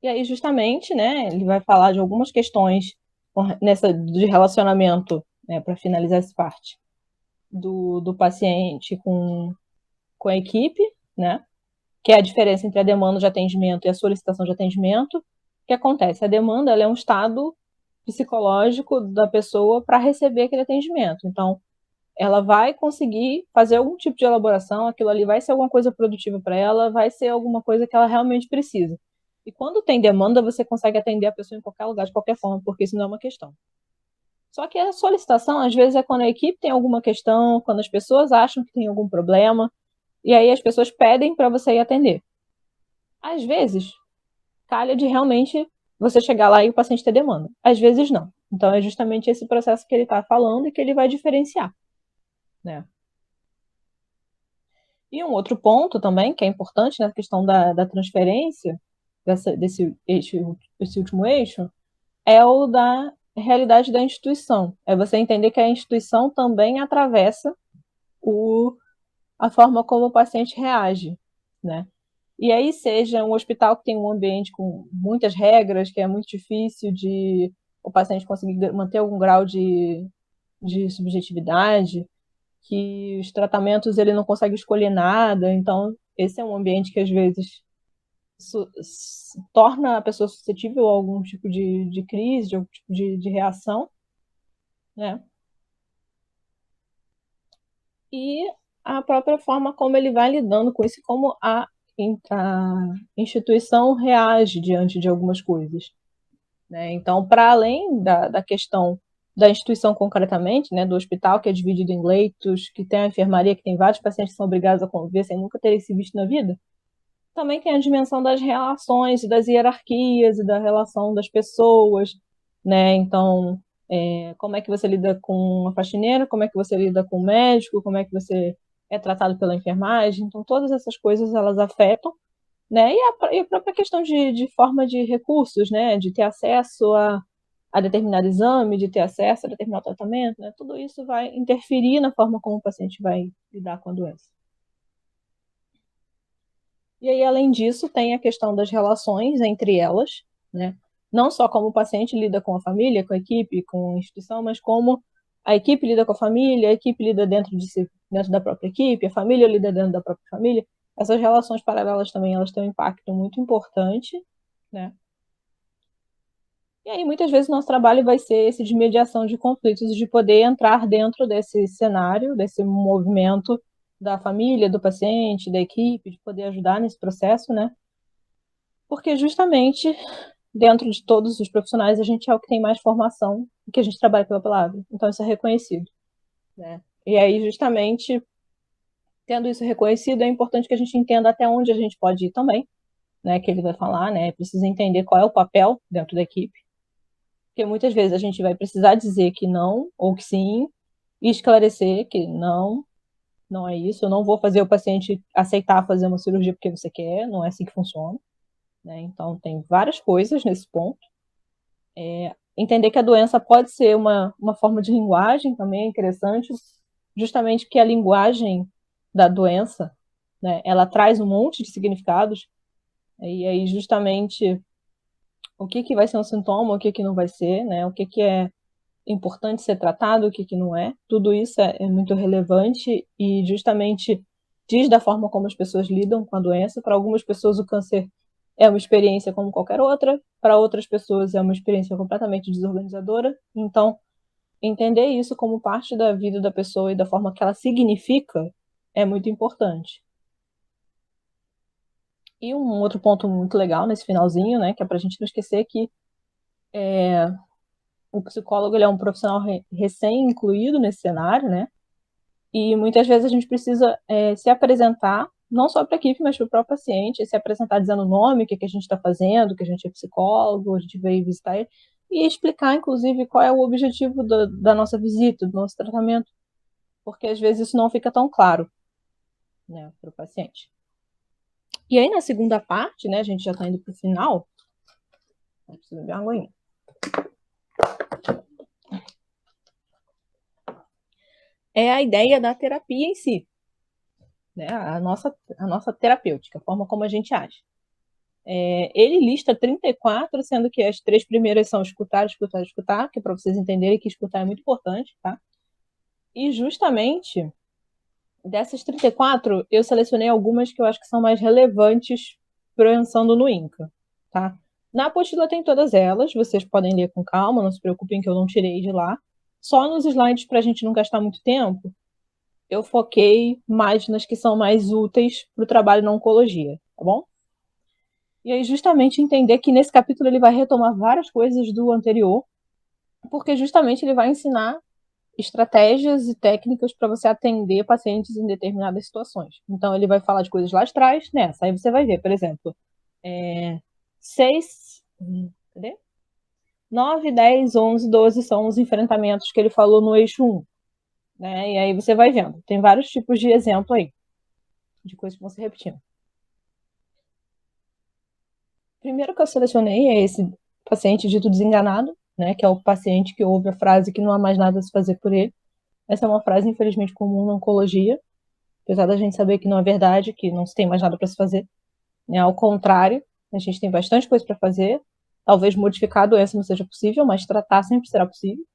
E aí, justamente, né, ele vai falar de algumas questões nessa de relacionamento, né, para finalizar essa parte, do paciente com a equipe, né, que é a diferença entre a demanda de atendimento e a solicitação de atendimento. O que acontece? A demanda ela é um estado psicológico da pessoa para receber aquele atendimento. Então, ela vai conseguir fazer algum tipo de elaboração, aquilo ali vai ser alguma coisa produtiva para ela, vai ser alguma coisa que ela realmente precisa. E quando tem demanda, você consegue atender a pessoa em qualquer lugar, de qualquer forma, porque isso não é uma questão. Só que a solicitação, às vezes, é quando a equipe tem alguma questão, quando as pessoas acham que tem algum problema, e aí as pessoas pedem para você ir atender. Às vezes, calha de realmente você chegar lá e o paciente ter demanda. Às vezes, não. Então, é justamente esse processo que ele está falando e que ele vai diferenciar, né? E um outro ponto também, que é importante na questão da transferência, esse último eixo, é o da realidade da instituição. É você entender que a instituição também atravessa a forma como o paciente reage, né? E aí, seja um hospital que tem um ambiente com muitas regras, que é muito difícil de o paciente conseguir manter algum grau de subjetividade, que os tratamentos ele não consegue escolher nada, então esse é um ambiente que às vezes torna a pessoa suscetível a algum tipo de crise, de algum tipo de reação, né? E a própria forma como ele vai lidando com isso, como a instituição reage diante de algumas coisas, né? Então, para além da questão da instituição concretamente, né, do hospital que é dividido em leitos, que tem a enfermaria, que tem vários pacientes que são obrigados a conviver sem nunca terem se visto na vida, também tem a dimensão das relações e das hierarquias e da relação das pessoas, né? Então, como é que você lida com uma faxineira, como é que você lida com o médico, como é que você é tratado pela enfermagem. Então, todas essas coisas elas afetam, né? E a própria questão de forma de recursos, né? De ter acesso a determinado exame, de ter acesso a determinado tratamento, né? Tudo isso vai interferir na forma como o paciente vai lidar com a doença. E aí, além disso, tem a questão das relações entre elas, né? Não só como o paciente lida com a família, com a equipe, com a instituição, mas como a equipe lida com a família, a equipe lida dentro de si, dentro da própria equipe, a família lida dentro da própria família. Essas relações paralelas também elas têm um impacto muito importante, né? E aí, muitas vezes, nosso trabalho vai ser esse de mediação de conflitos, de poder entrar dentro desse cenário, desse movimento da família, do paciente, da equipe, de poder ajudar nesse processo, né? Porque justamente dentro de todos os profissionais a gente é o que tem mais formação e que a gente trabalha pela palavra. Então isso é reconhecido, né? E aí justamente tendo isso reconhecido é importante que a gente entenda até onde a gente pode ir também, né? Que ele vai falar, né? Precisa entender qual é o papel dentro da equipe, porque muitas vezes a gente vai precisar dizer que não ou que sim e esclarecer que não, não é isso. Eu não vou fazer o paciente aceitar fazer uma cirurgia porque você quer, não é assim que funciona. Né? Então, tem várias coisas nesse ponto. Entender que a doença pode ser uma forma de linguagem também é interessante, justamente porque a linguagem da doença, né, ela traz um monte de significados, e aí justamente o que vai ser um sintoma, o que não vai ser, né, o que é importante ser tratado, o que não é, tudo isso é muito relevante e justamente diz da forma como as pessoas lidam com a doença. Para algumas pessoas o câncer é uma experiência como qualquer outra, para outras pessoas é uma experiência completamente desorganizadora. Então, entender isso como parte da vida da pessoa e da forma que ela significa é muito importante. E um outro ponto muito legal nesse finalzinho, né, que é para a gente não esquecer que o psicólogo ele é um profissional recém-incluído nesse cenário, né? E muitas vezes a gente precisa se apresentar, não só para a equipe, mas para o próprio paciente, se apresentar dizendo o nome, o que, que a gente está fazendo, que a gente é psicólogo, a gente veio visitar ele, e explicar, inclusive, qual é o objetivo da nossa visita, do nosso tratamento, porque às vezes isso não fica tão claro, né, para o paciente. E aí, na segunda parte, né, a gente já está indo para o final, preciso beber uma aguinha. É a ideia da terapia em si, né, a nossa terapêutica, a forma como a gente age. Ele lista 34, sendo que as 3 primeiras são escutar, escutar, escutar, que é para vocês entenderem que escutar é muito importante, tá? E justamente dessas 34, eu selecionei algumas que eu acho que são mais relevantes pensando no INCA, tá? Na apostila tem todas elas, vocês podem ler com calma, não se preocupem que eu não tirei de lá. Só nos slides, para a gente não gastar muito tempo, eu foquei mais nas que são mais úteis para o trabalho na oncologia, tá bom? E aí, justamente, entender que nesse capítulo ele vai retomar várias coisas do anterior, porque justamente ele vai ensinar estratégias e técnicas para você atender pacientes em determinadas situações. Então, ele vai falar de coisas lá atrás, nessa. Aí você vai ver, por exemplo, 6, cadê? 9, 10, 11, 12 são os enfrentamentos que ele falou no eixo 1. Né? E aí você vai vendo. Tem vários tipos de exemplo aí, de coisas que vão se repetindo. Primeiro que eu selecionei é esse paciente dito desenganado, né? Que é o paciente que ouve a frase que não há mais nada a se fazer por ele. Essa é uma frase, infelizmente, comum na oncologia, apesar da gente saber que não é verdade, que não se tem mais nada para se fazer. Né? Ao contrário, a gente tem bastante coisa para fazer. Talvez modificar a doença não seja possível, mas tratar sempre será possível.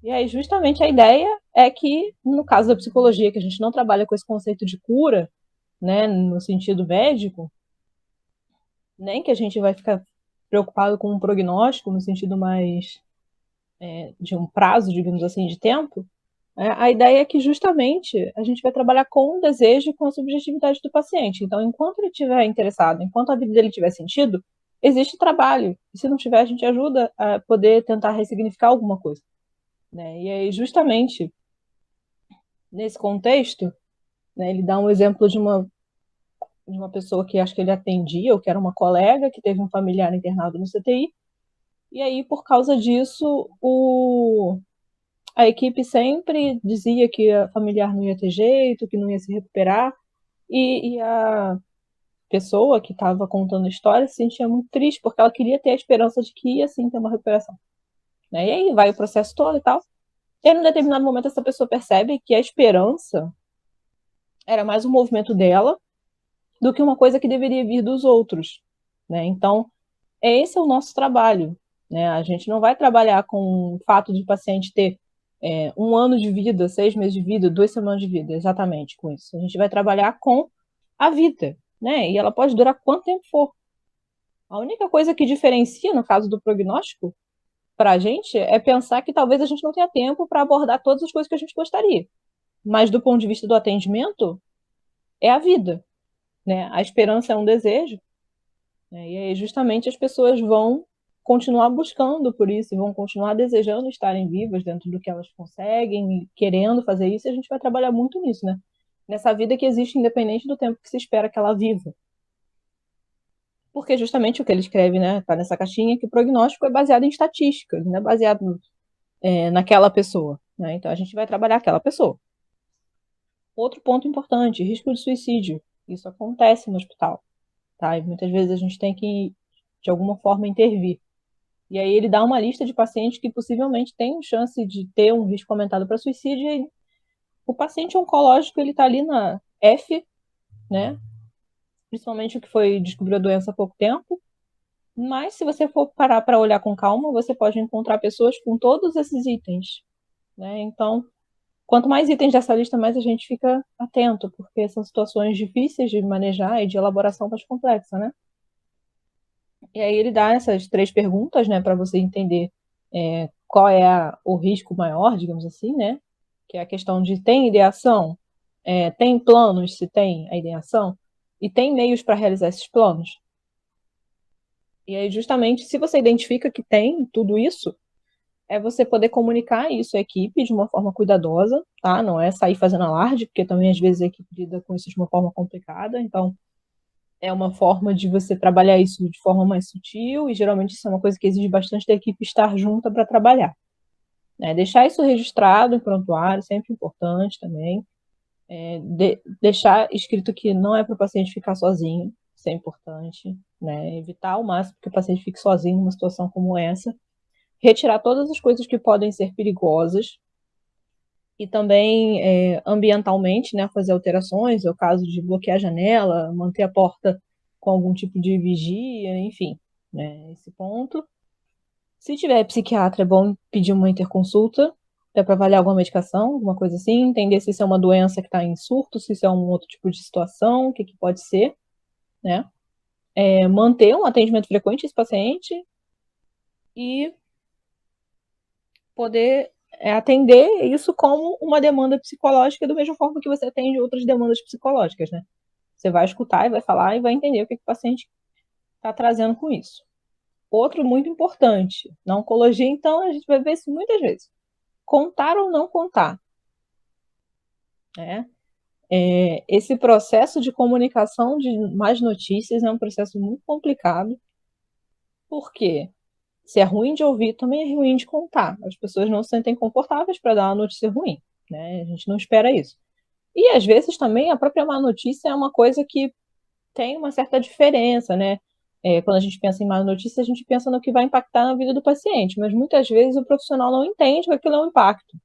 E aí, justamente, a ideia é que, no caso da psicologia, que a gente não trabalha com esse conceito de cura, né, no sentido médico, nem que a gente vai ficar preocupado com um prognóstico, no sentido mais de um prazo, digamos assim, de tempo, a ideia é que justamente a gente vai trabalhar com o desejo e com a subjetividade do paciente. Então, enquanto ele estiver interessado, enquanto a vida dele tiver sentido, existe trabalho. E se não tiver, a gente ajuda a poder tentar ressignificar alguma coisa. Né? E aí, justamente nesse contexto, né, ele dá um exemplo de uma pessoa que acho que ele atendia, ou que era uma colega, que teve um familiar internado no CTI, e aí, por causa disso, a equipe sempre dizia que a familiar não ia ter jeito, que não ia se recuperar, e a pessoa que estava contando a história se sentia muito triste, porque ela queria ter a esperança de que ia sim ter uma recuperação. Né? E aí vai o processo todo e tal. E em um determinado momento essa pessoa percebe que a esperança era mais um movimento dela do que uma coisa que deveria vir dos outros. Né? Então, esse é o nosso trabalho. Né? A gente não vai trabalhar com o fato de o paciente ter 1 ano de vida, 6 meses de vida, 2 semanas de vida, exatamente com isso. A gente vai trabalhar com a vida, né? E ela pode durar quanto tempo for. A única coisa que diferencia, no caso do prognóstico, para a gente, é pensar que talvez a gente não tenha tempo para abordar todas as coisas que a gente gostaria. Mas do ponto de vista do atendimento, é a vida, né? A esperança é um desejo, né? E aí justamente as pessoas vão continuar buscando por isso, vão continuar desejando estarem vivas dentro do que elas conseguem, querendo fazer isso, e a gente vai trabalhar muito nisso, né? Nessa vida que existe independente do tempo que se espera que ela viva. Porque justamente o que ele escreve, né, tá nessa caixinha, que o prognóstico é baseado em estatísticas, não é baseado naquela pessoa, né? Então a gente vai trabalhar aquela pessoa. Outro ponto importante, risco de suicídio. Isso acontece no hospital, tá? E muitas vezes a gente tem que, de alguma forma, intervir. E aí ele dá uma lista de pacientes que possivelmente têm chance de ter um risco aumentado para suicídio. E o paciente oncológico, ele está ali na F, né? Principalmente o que foi descobriu a doença há pouco tempo. Mas se você for parar para olhar com calma, você pode encontrar pessoas com todos esses itens, né? Então, quanto mais itens dessa lista, mais a gente fica atento, porque são situações difíceis de manejar e de elaboração mais complexa, né? E aí ele dá essas 3 perguntas, né, para você entender qual é o risco maior, digamos assim, né? Que é a questão de tem ideação, tem planos, se tem a ideação, e tem meios para realizar esses planos. E aí, justamente, se você identifica que tem tudo isso, é você poder comunicar isso à equipe de uma forma cuidadosa, tá? Não é sair fazendo alarde, porque também às vezes a equipe lida com isso de uma forma complicada, então é uma forma de você trabalhar isso de forma mais sutil, e geralmente isso é uma coisa que exige bastante da equipe estar junta para trabalhar. Né? Deixar isso registrado em prontuário, sempre importante também. Deixar escrito que não é para o paciente ficar sozinho, isso é importante. Né? Evitar ao máximo que o paciente fique sozinho numa situação como essa. Retirar todas as coisas que podem ser perigosas. E também ambientalmente, né, fazer alterações, é o caso de bloquear a janela, manter a porta com algum tipo de vigia, enfim, né, esse ponto. Se tiver psiquiatra, é bom pedir uma interconsulta, até para avaliar alguma medicação, alguma coisa assim, entender se isso é uma doença que está em surto, se isso é um outro tipo de situação, o que pode ser, né? Manter um atendimento frequente a esse paciente e poder atender isso como uma demanda psicológica, da mesma forma que você atende outras demandas psicológicas, né? Você vai escutar e vai falar e vai entender o que o paciente está trazendo com isso. Outro muito importante, na oncologia, então, a gente vai ver isso muitas vezes. Contar ou não contar, né? Esse processo de comunicação de mais notícias é um processo muito complicado, porque se é ruim de ouvir, também é ruim de contar. As pessoas não se sentem confortáveis para dar uma notícia ruim, né? A gente não espera isso. E às vezes também a própria má notícia é uma coisa que tem uma certa diferença, né? Quando a gente pensa em má notícia, a gente pensa no que vai impactar na vida do paciente, mas muitas vezes o profissional não entende que aquilo é um impacto.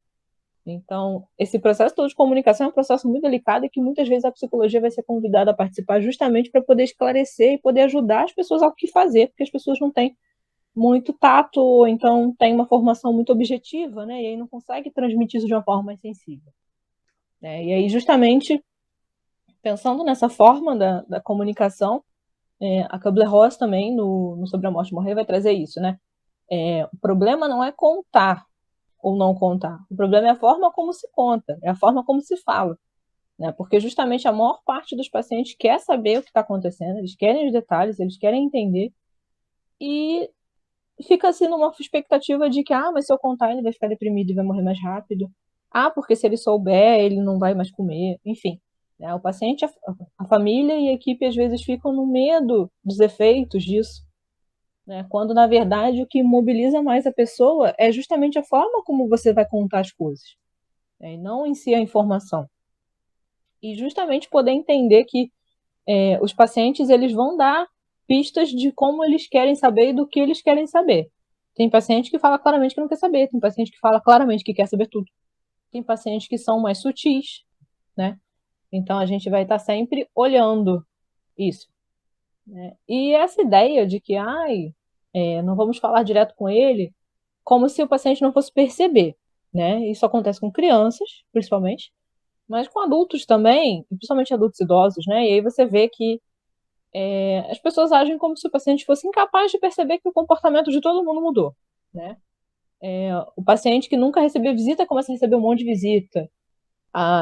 Então, esse processo todo de comunicação é um processo muito delicado e que muitas vezes a psicologia vai ser convidada a participar justamente para poder esclarecer e poder ajudar as pessoas ao que fazer, porque as pessoas não têm muito tato, ou então têm uma formação muito objetiva, né? E aí não consegue transmitir isso de uma forma mais sensível, né? E aí, justamente, pensando nessa forma da comunicação, a Kubler-Ross também, no Sobre a Morte e Morrer, vai trazer isso, né? O problema não é contar ou não contar. O problema é a forma como se conta, é a forma como se fala, né? Porque justamente a maior parte dos pacientes quer saber o que está acontecendo, eles querem os detalhes, eles querem entender, e fica assim numa expectativa de que, mas se eu contar ele vai ficar deprimido e vai morrer mais rápido. Porque se ele souber, ele não vai mais comer. Enfim, né? O paciente, a família e a equipe às vezes ficam no medo dos efeitos disso, né? Quando na verdade o que mobiliza mais a pessoa é justamente a forma como você vai contar as coisas, né? E não em si a informação. E justamente poder entender que os pacientes eles vão dar pistas de como eles querem saber e do que eles querem saber. Tem paciente que fala claramente que não quer saber, tem paciente que fala claramente que quer saber tudo. Tem pacientes que são mais sutis, né? Então a gente vai estar sempre olhando isso, né? E essa ideia de que, não vamos falar direto com ele, como se o paciente não fosse perceber, né? Isso acontece com crianças, principalmente, mas com adultos também, principalmente adultos idosos, né? E aí você vê que as pessoas agem como se o paciente fosse incapaz de perceber que o comportamento de todo mundo mudou, né? O paciente que nunca recebeu visita começa a receber um monte de visita.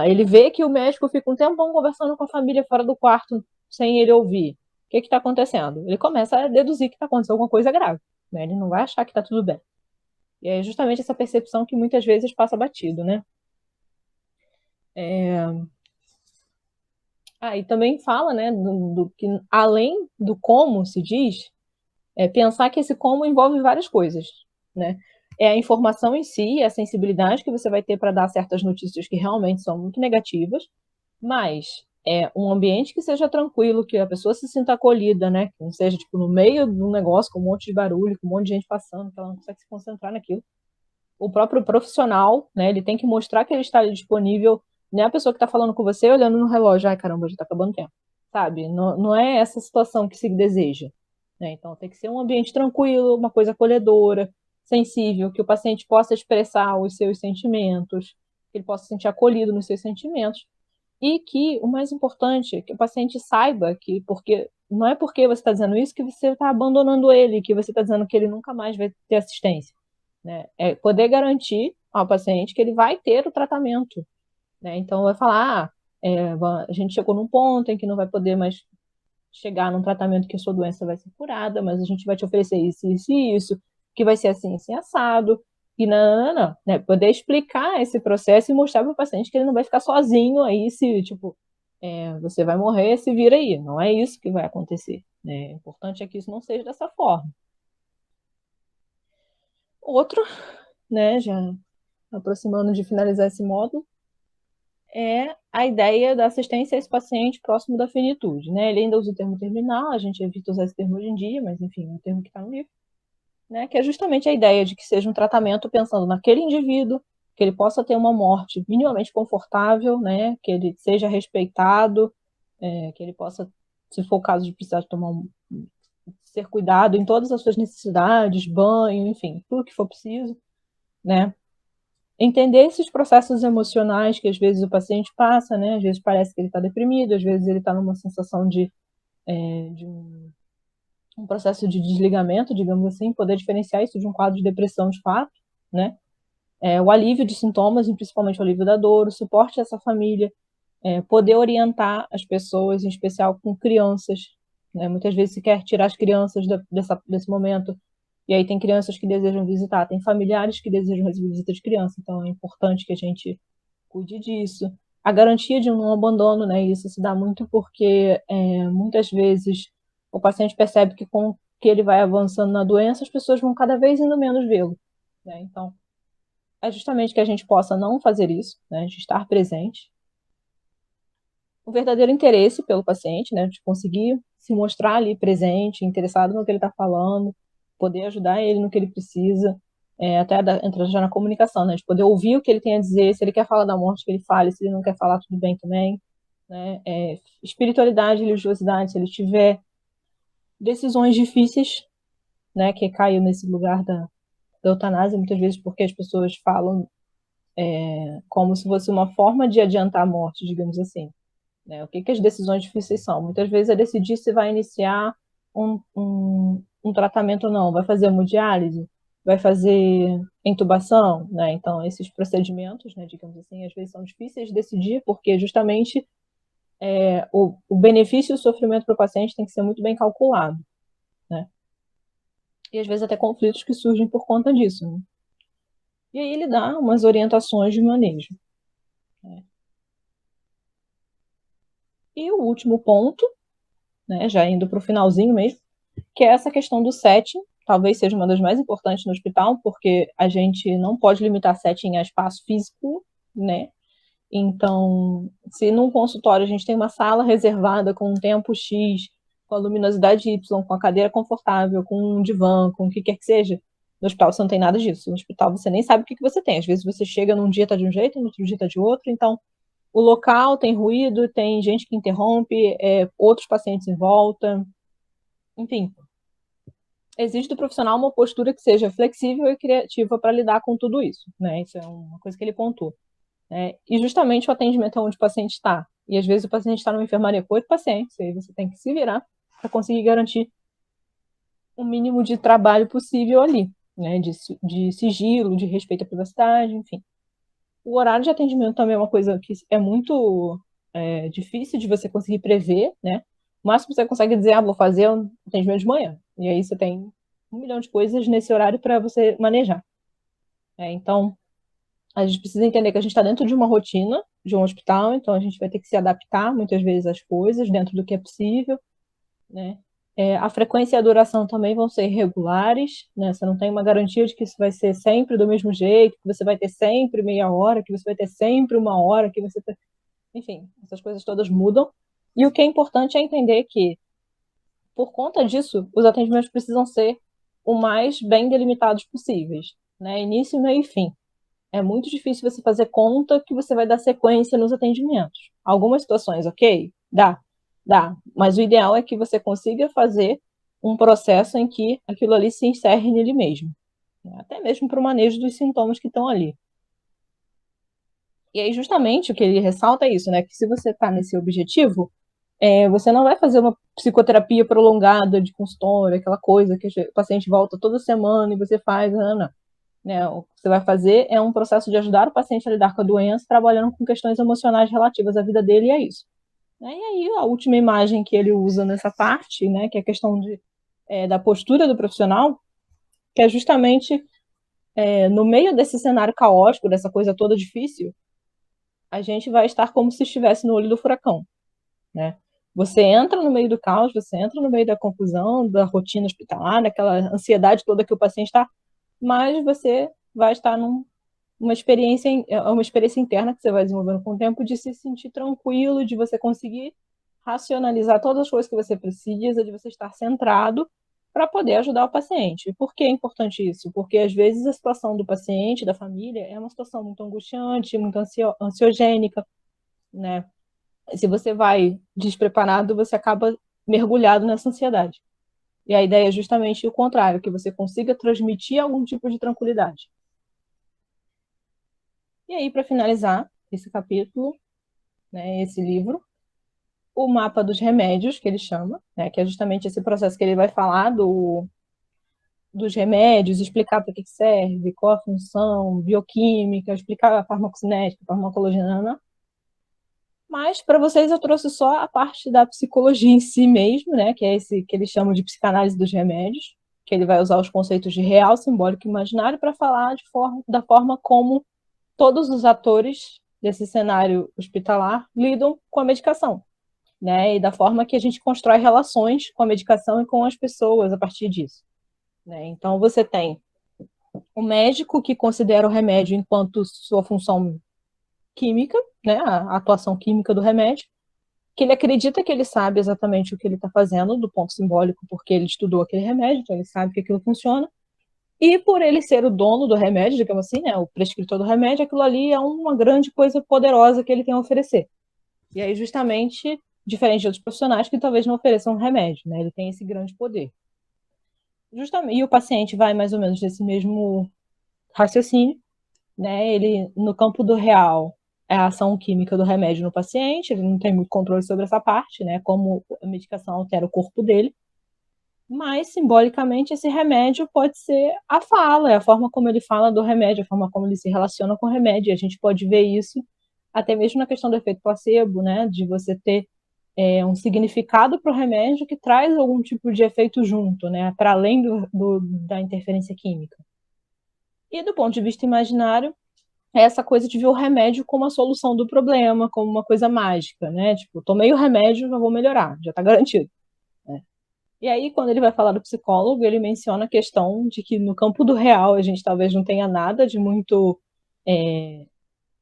Ele vê que o médico fica um tempão conversando com a família fora do quarto sem ele ouvir. O que está acontecendo? Ele começa a deduzir que está acontecendo alguma coisa grave, né? Ele não vai achar que está tudo bem. E é justamente essa percepção que muitas vezes passa batido, né? E também fala, né, do que além do como se diz, pensar que esse como envolve várias coisas, né? É a informação em si, a sensibilidade que você vai ter para dar certas notícias que realmente são muito negativas, mas é um ambiente que seja tranquilo, que a pessoa se sinta acolhida, né? Que não seja tipo no meio de um negócio com um monte de barulho, com um monte de gente passando, que ela não consegue se concentrar naquilo. O próprio profissional, né? Ele tem que mostrar que ele está ali disponível, não é a pessoa que está falando com você olhando no relógio, caramba, já está acabando o tempo, sabe? Não, não é essa situação que se deseja, né? Então tem que ser um ambiente tranquilo, uma coisa acolhedora, sensível, que o paciente possa expressar os seus sentimentos, que ele possa se sentir acolhido nos seus sentimentos, e que o mais importante é que o paciente saiba que porque não é porque você está dizendo isso que você está abandonando ele, que você está dizendo que ele nunca mais vai ter assistência, né? É poder garantir ao paciente que ele vai ter o tratamento, né? Então vai falar, a gente chegou num ponto em que não vai poder mais chegar num tratamento que a sua doença vai ser curada, mas a gente vai te oferecer isso, isso e isso, que vai ser assim, assim, assado, e não, né? Poder explicar esse processo e mostrar para o paciente que ele não vai ficar sozinho aí, se, tipo, você vai morrer, se vira aí. Não é isso que vai acontecer, né? O importante é que isso não seja dessa forma. Outro, né, já aproximando de finalizar esse módulo, é a ideia da assistência a esse paciente próximo da finitude, né? Ele ainda usa o termo terminal, a gente evita usar esse termo hoje em dia, mas enfim, é um termo que está no livro, né? Que é justamente a ideia de que seja um tratamento pensando naquele indivíduo, que ele possa ter uma morte minimamente confortável, né? Que ele seja respeitado, que ele possa se for o caso de precisar ser cuidado em todas as suas necessidades, banho, enfim, tudo que for preciso, né? Entender esses processos emocionais que às vezes o paciente passa, né? Às vezes parece que ele está deprimido, às vezes ele está numa sensação de um processo de desligamento, digamos assim, poder diferenciar isso de um quadro de depressão de fato, né? O alívio de sintomas, e principalmente o alívio da dor, o suporte a essa família, poder orientar as pessoas, em especial com crianças, né? Muitas vezes se quer tirar as crianças desse momento, e aí tem crianças que desejam visitar, tem familiares que desejam receber visita de criança, então é importante que a gente cuide disso. A garantia de um não abandono, né? Isso se dá muito porque muitas vezes o paciente percebe que com que ele vai avançando na doença, as pessoas vão cada vez indo menos vê-lo, né? Então, é justamente que a gente possa não fazer isso, né? De estar presente. O verdadeiro interesse pelo paciente, né? De conseguir se mostrar ali presente, interessado no que ele está falando, poder ajudar ele no que ele precisa, entrar já na comunicação, né? De poder ouvir o que ele tem a dizer, se ele quer falar da morte, que ele fale, se ele não quer falar, tudo bem também, né? Espiritualidade, religiosidade, se ele tiver decisões difíceis, né? Que caiu nesse lugar da eutanásia, muitas vezes porque as pessoas falam como se fosse uma forma de adiantar a morte, digamos assim. Né? O que as decisões difíceis são? Muitas vezes é decidir se vai iniciar um tratamento ou não, vai fazer hemodiálise, vai fazer intubação, né? Então, esses procedimentos, né, digamos assim, às vezes são difíceis de decidir, porque justamente o benefício e o sofrimento para o paciente tem que ser muito bem calculado, né? E às vezes até conflitos que surgem por conta disso, né? E aí ele dá umas orientações de manejo. Né? E o último ponto, né, já indo para o finalzinho mesmo, que é essa questão do setting, talvez seja uma das mais importantes no hospital, porque a gente não pode limitar setting a espaço físico, né? Então, se num consultório a gente tem uma sala reservada com um tempo X, com a luminosidade Y, com a cadeira confortável, com um divã, com o que quer que seja, no hospital você não tem nada disso. No hospital você nem sabe o que você tem. Às vezes você chega num dia tá de um jeito, no outro dia tá de outro, então o local tem ruído, tem gente que interrompe, outros pacientes em volta, enfim. Exige do profissional uma postura que seja flexível e criativa para lidar com tudo isso, né? Isso é uma coisa que ele pontuou. Né? E justamente o atendimento é onde o paciente está. E às vezes o paciente está numa enfermaria com 8 pacientes, e aí você tem que se virar para conseguir garantir o mínimo de trabalho possível ali, né? De sigilo, de respeito à privacidade, enfim. O horário de atendimento também é uma coisa que é muito difícil de você conseguir prever, né? O máximo que você consegue dizer, vou fazer um atendimento de manhã. E aí você tem 1 milhão de coisas nesse horário para você manejar. Então, a gente precisa entender que a gente está dentro de uma rotina de um hospital, então a gente vai ter que se adaptar muitas vezes às coisas dentro do que é possível, né? A frequência e a duração também vão ser irregulares, né? Você não tem uma garantia de que isso vai ser sempre do mesmo jeito, que você vai ter sempre meia hora, que você vai ter sempre 1 hora, que você... Enfim, essas coisas todas mudam. E o que é importante é entender que, por conta disso, os atendimentos precisam ser o mais bem delimitados possíveis, né? Início, meio e fim. É muito difícil você fazer conta que você vai dar sequência nos atendimentos. Algumas situações, ok? Dá. Mas o ideal é que você consiga fazer um processo em que aquilo ali se encerre nele mesmo. Até mesmo para o manejo dos sintomas que estão ali. E aí, justamente, o que ele ressalta é isso, né? Que se você está nesse objetivo, você não vai fazer uma psicoterapia prolongada de consultório, aquela coisa que o paciente volta toda semana e você faz, não. Né, o que você vai fazer é um processo de ajudar o paciente a lidar com a doença, trabalhando com questões emocionais relativas à vida dele, e é isso. E aí, a última imagem que ele usa nessa parte, né, que é a questão da postura do profissional, que é justamente no meio desse cenário caótico, dessa coisa toda difícil, a gente vai estar como se estivesse no olho do furacão. Né? Você entra no meio do caos, você entra no meio da confusão, da rotina hospitalar, daquela ansiedade toda que o paciente está, mas você vai estar uma experiência interna que você vai desenvolvendo com o tempo de se sentir tranquilo, de você conseguir racionalizar todas as coisas que você precisa, de você estar centrado para poder ajudar o paciente. E por que é importante isso? Porque às vezes a situação do paciente, da família, é uma situação muito angustiante, muito ansiogênica, né? Se você vai despreparado, você acaba mergulhado nessa ansiedade. E a ideia é justamente o contrário, que você consiga transmitir algum tipo de tranquilidade. E aí, para finalizar esse capítulo, né, esse livro, o mapa dos remédios, que ele chama, né, que é justamente esse processo que ele vai falar dos remédios, explicar para que serve, qual a função bioquímica, explicar a farmacocinética, a farmacologia, mas para vocês eu trouxe só a parte da psicologia em si mesmo, né, que é esse que eles chamam de psicanálise dos remédios, que ele vai usar os conceitos de real, simbólico e imaginário para falar da forma como todos os atores desse cenário hospitalar lidam com a medicação, né, e da forma que a gente constrói relações com a medicação e com as pessoas a partir disso, né? Então você tem o médico que considera o remédio enquanto sua função química, né, a atuação química do remédio, que ele acredita que ele sabe exatamente o que ele está fazendo, do ponto simbólico, porque ele estudou aquele remédio, então ele sabe que aquilo funciona, e por ele ser o dono do remédio, digamos assim, né, o prescritor do remédio, aquilo ali é uma grande coisa poderosa que ele tem a oferecer. E aí, justamente, diferente de outros profissionais que talvez não ofereçam um remédio, né, ele tem esse grande poder. Justamente, e o paciente vai mais ou menos desse mesmo raciocínio, né, ele, no campo do real, é a ação química do remédio no paciente, ele não tem muito controle sobre essa parte, né, como a medicação altera o corpo dele, mas simbolicamente esse remédio pode ser a fala, é a forma como ele fala do remédio, a forma como ele se relaciona com o remédio, e a gente pode ver isso até mesmo na questão do efeito placebo, né, de você ter um significado para o remédio que traz algum tipo de efeito junto, né, para além da interferência química. E do ponto de vista imaginário, é essa coisa de ver o remédio como a solução do problema, como uma coisa mágica, né? Tipo, tomei o remédio, já vou melhorar, já está garantido. Né? E aí, quando ele vai falar do psicólogo, ele menciona a questão de que no campo do real a gente talvez não tenha nada de muito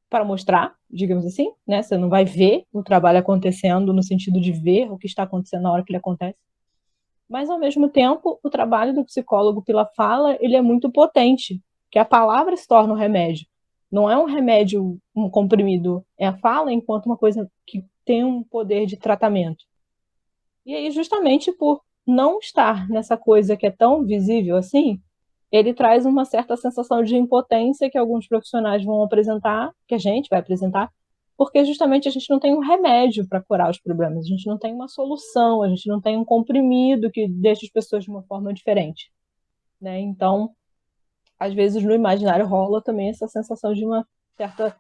para mostrar, digamos assim, né? Você não vai ver o trabalho acontecendo no sentido de ver o que está acontecendo na hora que ele acontece. Mas, ao mesmo tempo, o trabalho do psicólogo pela fala, ele é muito potente, que a palavra se torna um remédio. Não é um remédio, um comprimido, é a fala enquanto uma coisa que tem um poder de tratamento. E aí, justamente por não estar nessa coisa que é tão visível assim, ele traz uma certa sensação de impotência que alguns profissionais vão apresentar, que a gente vai apresentar, porque justamente a gente não tem um remédio para curar os problemas, a gente não tem uma solução, a gente não tem um comprimido que deixe as pessoas de uma forma diferente, né? Então, às vezes no imaginário rola também essa sensação de uma certa,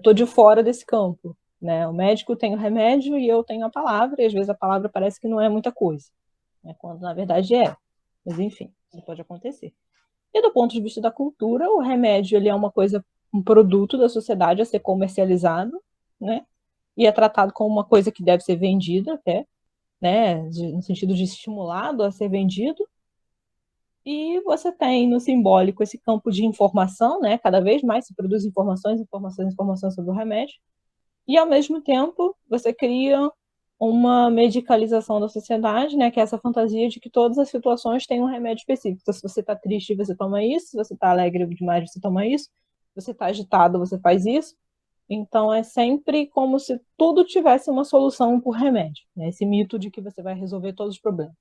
tô de fora desse campo, né? O médico tem o remédio e eu tenho a palavra, e às vezes a palavra parece que não é muita coisa, né? Quando na verdade é. Mas enfim, isso pode acontecer. E do ponto de vista da cultura, o remédio ele é uma coisa, um produto da sociedade a ser comercializado, né? E é tratado como uma coisa que deve ser vendida até, né? No sentido de estimulado a ser vendido. E você tem no simbólico esse campo de informação, né? Cada vez mais se produz informações, informações, informações sobre o remédio. E ao mesmo tempo você cria uma medicalização da sociedade, né, que é essa fantasia de que todas as situações têm um remédio específico. Então, se você está triste, você toma isso, se você está alegre demais, você toma isso, se você está agitado, você faz isso. Então, é sempre como se tudo tivesse uma solução por remédio, né? Esse mito de que você vai resolver todos os problemas.